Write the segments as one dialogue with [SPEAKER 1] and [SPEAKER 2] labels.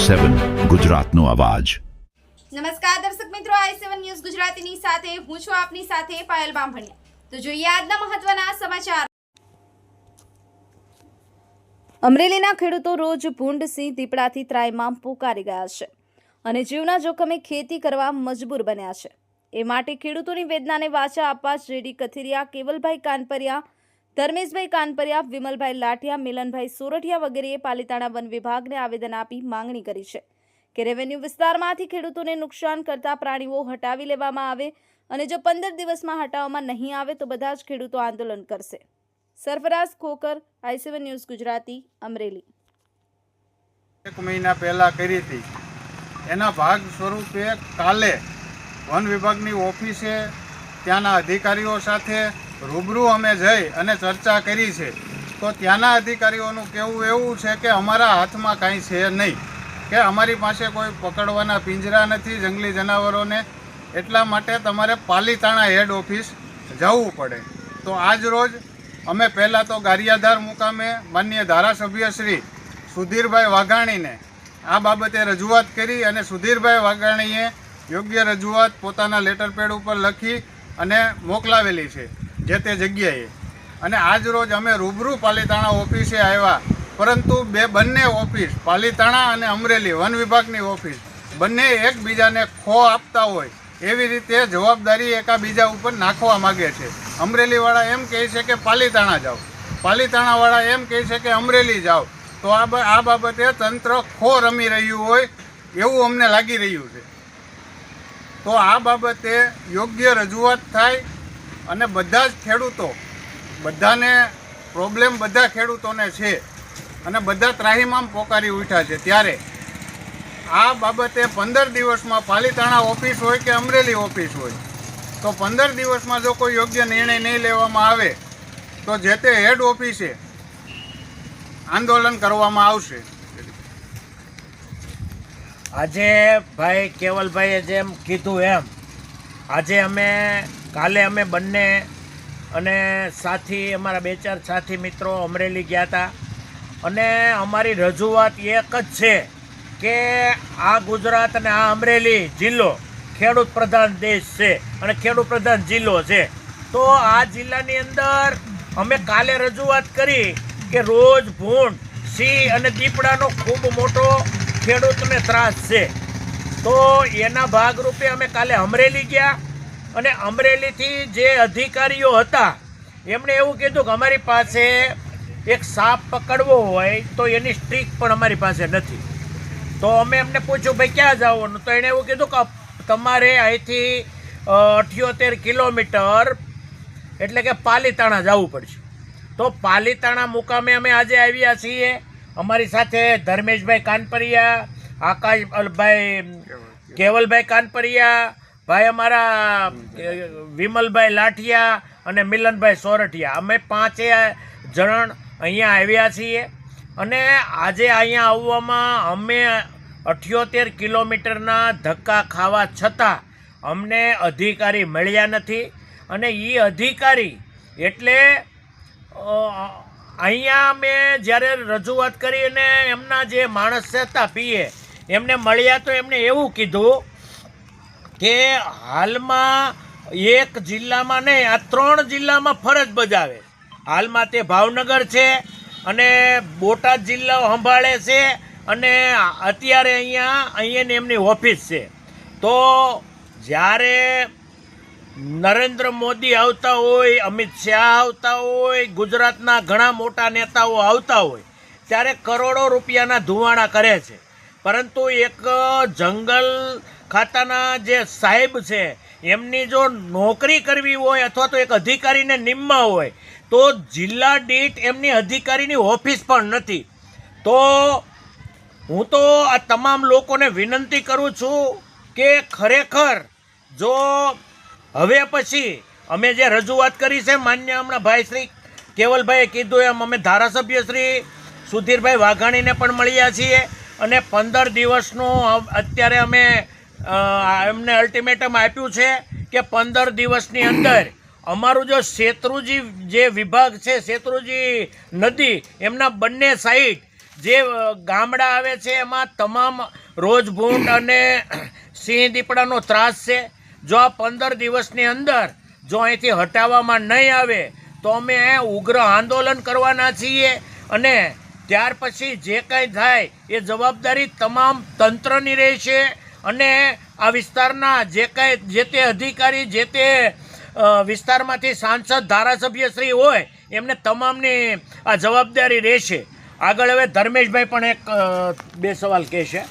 [SPEAKER 1] i7 ગુજરાતનો અવાજ।
[SPEAKER 2] નમસ્કાર દર્શક મિત્રો, i7 ન્યૂઝ ગુજરાતીની સાથે હું છું આપની સાથે પાયલ બામભણિયા। તો જોઈએ આજના મહત્વના સમાચાર। અમરેલીના ખેડૂતો રોજ ભૂંડ સિંહ દીપડાથી ત્રાહિમામ પોકારી ગયા છે અને જીવના જોખમે ખેતી કરવા મજબૂર બન્યા છે। એ માટે ખેડૂતોની વેદનાને વાચા આપવા જેડી કથિરિયા, કેવલભાઈ કાનપરિયા, ધર્મેશભાઈ કાનપરિયા, વિમલભાઈ લાઠિયા, મિલનભાઈ સોરઠિયા વગેરેએ પાલીતાણા વન વિભાગને આવેદન આપી માંગણી કરી છે કે રેવન્યુ વિસ્તારમાંથી ખેડૂતોને નુકસાન કરતા પ્રાણીઓ હટાવી લેવામાં આવે અને જો 15 દિવસમાં હટાવવામાં નહીં આવે તો બધા જ ખેડૂતો આંદોલન કરશે। Sarfaraz Khokhar, i7 news Gujarati, Amreli.
[SPEAKER 3] એક મહિના પહેલા કરી હતી એના ભાગ સ્વરૂપે કાલે વન વિભાગની ઓફિસે ત્યાંના અધિકારીઓ સાથે રૂબરૂ અમે જઈ અને ચર્ચા કરી છે। તો ત્યાંના અધિકારીઓનું કહેવું એવું છે કે અમારા હાથમાં કાંઈ છે નહીં, કે અમારી પાસે કોઈ પકડવાના પિંજરા નથી જંગલી જનાવરોને, એટલા માટે તમારે પાલીતાણા હેડ ઓફિસ જવું પડે। તો આજ રોજ અમે પહેલાં તો ગારિયાધાર મુકામે માનનીય ધારાસભ્ય શ્રી સુધીરભાઈ વાઘાણીને આ બાબતે રજૂઆત કરી અને સુધીરભાઈ વાઘાણીએ યોગ્ય રજૂઆત પોતાના લેટર પેડ ઉપર લખી અને મોકલાવેલી છે જે તે જગ્યાએ। અને આજ રોજ અમે રૂબરૂ પાલીતાણા ઓફિસે આવ્યા, પરંતુ બંને ઓફિસ પાલીતાણા અને અમરેલી વન વિભાગની ઓફિસ બંને એકબીજાને ખો આપતા હોય એવી રીતે જવાબદારી એકાબીજા ઉપર નાખવા માગે છે। અમરેલીવાળા એમ કહે છે કે પાલીતાણા જાઓ, પાલીતાણાવાળા એમ કહે છે કે અમરેલી જાઓ। તો આ બાબતે તંત્ર ખો રમી રહ્યું હોય એવું અમને લાગી રહ્યું છે। તો આ બાબતે યોગ્ય રજૂઆત થાય અને બધા જ ખેડૂતો, બધાને પ્રોબ્લેમ બધા ખેડૂતોને છે અને બધા ત્રાહિમામ પોકારી ઉઠ્યા છે, ત્યારે આ બાબતે 15 દિવસમાં પાલીતાણા ઓફિસ હોય કે અમરેલી ઓફિસ હોય તો 15 દિવસમાં જો કોઈ યોગ્ય નિર્ણય નહીં લેવામાં આવે તો જે તે હેડ ઓફિસે આંદોલન કરવામાં આવશે।
[SPEAKER 4] આજે ભાઈ કેવલભાઈએ જેમ કીધું એમ આજે કાલે અમે બંને અને સાથી અમારા 2-4 સાથી મિત્રો અમરેલી ગયા હતા અને અમારી રજૂઆત એક જ છે કે આ ગુજરાત અને આ અમરેલી જિલ્લો ખેડૂત પ્રધાન દેશ છે અને ખેડૂત પ્રધાન જિલ્લો છે। તો આ જિલ્લાની અંદર અમે કાલે રજૂઆત કરી કે રોજ ભૂંડ, સિંહ અને દીપડાનો ખૂબ મોટો ખેડૂતને ત્રાસ છે। તો એના ભાગરૂપે અમે કાલે અમરેલી ગયા અને અમરેલીથી જે અધિકારીઓ હતા એમણે એવું કીધું કે અમારી પાસે એક સાપ પકડવો હોય તો એની સ્ટ્રીક પણ અમારી પાસે નથી। તો અમે એમને પૂછ્યું ભાઈ ક્યાં જવાનું, તો એણે એવું કીધું કે તમારે અહીંથી 78 કિલોમીટર એટલે કે પાલીતાણા જવું પડશે। તો પાલીતાણા મુકામે અમે આજે આવ્યા છીએ। અમારી સાથે ધર્મેશભાઈ કાનપરિયા, આકાશભાઈ કેવલભાઈ કાનપરિયા, ભાઈ અમારા વિમલભાઈ લાઠિયા અને મિલનભાઈ સોરઠિયા, અમે 5 જણ અહીંયા આવ્યા છીએ। અને આજે અહીંયા આવવામાં અમે 78 કિલોમીટરના ધક્કા ખાવા છતાં અમને અધિકારી મળ્યા નથી। અને એ અધિકારી એટલે અહીંયા મેં જ્યારે રજૂઆત કરી અને એમના જે માણસ હતા પીએ એમને મળ્યા તો એમણે એવું કીધું કે હાલમાં એક જિલ્લામાં નહીં આ 3 જિલ્લામાં ફરજ બજાવે। હાલમાં તે ભાવનગર છે અને બોટાદ જિલ્લો સંભાળે છે અને અત્યારે અહીંયા એમની ઓફિસ છે। તો જ્યારે નરેન્દ્ર મોદી આવતા હોય, અમિત શાહ આવતા હોય, ગુજરાતના ઘણા મોટા નેતાઓ આવતા હોય ત્યારે કરોડો રૂપિયાના ધુવાણા કરે છે, પરંતુ એક જંગલ ખાતાના જે સાહેબ છે એમની જો નોકરી કરવી હોય અથવા તો એક અધિકારીને નિમવા હોય તો જિલ્લા દીઠ એમની અધિકારીની ઓફિસ પણ નથી। તો હું તો આ તમામ લોકોને વિનંતી કરું છું કે ખરેખર જો હવે પછી અમે જે રજૂઆત કરી છે, માન્ય હમણાં ભાઈ શ્રી કેવલભાઈએ કીધું એમ અમે ધારાસભ્ય શ્રી સુધીરભાઈ વાઘાણીને પણ મળ્યા છીએ અને 15 દિવસનું અત્યારે અમે એમને અલ્ટિમેટમ આપ્યું છે કે 15 દિવસની અંદર અમારું જો શેત્રુજી જે વિભાગ છે, શેત્રુજી નદી એમના બંને સાઈડ જે ગામડા આવે છે એમાં તમામ રોજ ભૂંડ અને સિંહ દીપડાનો ત્રાસ છે. જો આ 15 દિવસની અંદર જો અહીંથી હટાવવામાં નહીં આવે તો અમે ઉગ્ર આંદોલન કરવાના છીએ અને ત્યાર પછી જે કાંઈ થાય એ જવાબદારી તમામ તંત્રની રહેશે અને આ વિસ્તારના જે તે અધિકારી જે તે વિસ્તારમાંથી સાંસદ ધારાસભ્યશ્રી હોય એમને તમામની આ જવાબદારી રહેશે. આગળ હવે ધર્મેશભાઈ પણ એક 2 સવાલ કહેશે.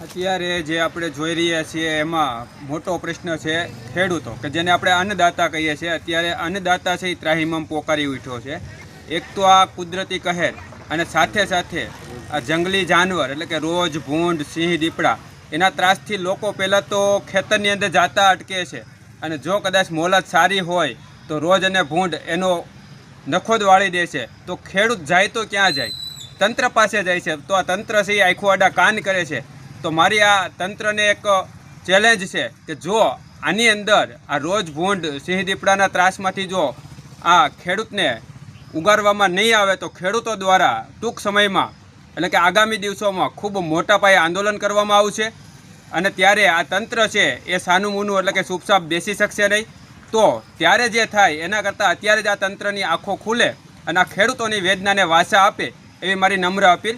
[SPEAKER 5] અત્યારે જે આપણે જોઈ રહ્યા છીએ એમાં મોટો પ્રશ્ન છે ખેડૂતો, કે જેને આપણે અન્નદાતા કહીએ છીએ. અત્યારે અન્નદાતા છે એ ત્રાહિમામ પોકારી ઉઠ્યો છે. એક તો આ કુદરતી કહેર અને સાથે સાથે આ જંગલી જાનવર એટલે કે રોજ ભૂંડ સિંહ દીપડા એના ત્રાસથી લોકો પહેલાં તો ખેતરની અંદર જાતા અટકે છે અને જો કદાચ મોલત સારી હોય તો રોજ અને ભૂંડ એનો નખોદ વાળી દે છે. તો ખેડૂત જાય તો ક્યાં જાય? તંત્ર પાસે જાય છે. તો આ તંત્ર છે એ આખું આડા કાન કરે છે. તો મારી આ તંત્રને એક ચેલેન્જ છે કે જો આની અંદર આ રોજ ભૂંડ સિંહ દીપડાના ત્રાસમાંથી જો આ ખેડૂતને ઉગારવામાં નહીં આવે તો ખેડૂતો દ્વારા ટૂંક સમયમાં એટલે કે આગામી દિવસોમાં ખૂબ મોટા પાયે આંદોલન કરવામાં આવશે અને ત્યારે આ તંત્ર છે એ સાનું મૂનું એટલે કે ચૂપચાપ બેસી શકશે નહીં. તો ત્યારે જે થાય એના કરતાં અત્યારે જ આ તંત્રની આંખો ખુલે અને આ ખેડૂતોની વેદનાને વાચા આપે એવી મારી નમ્ર અપીલ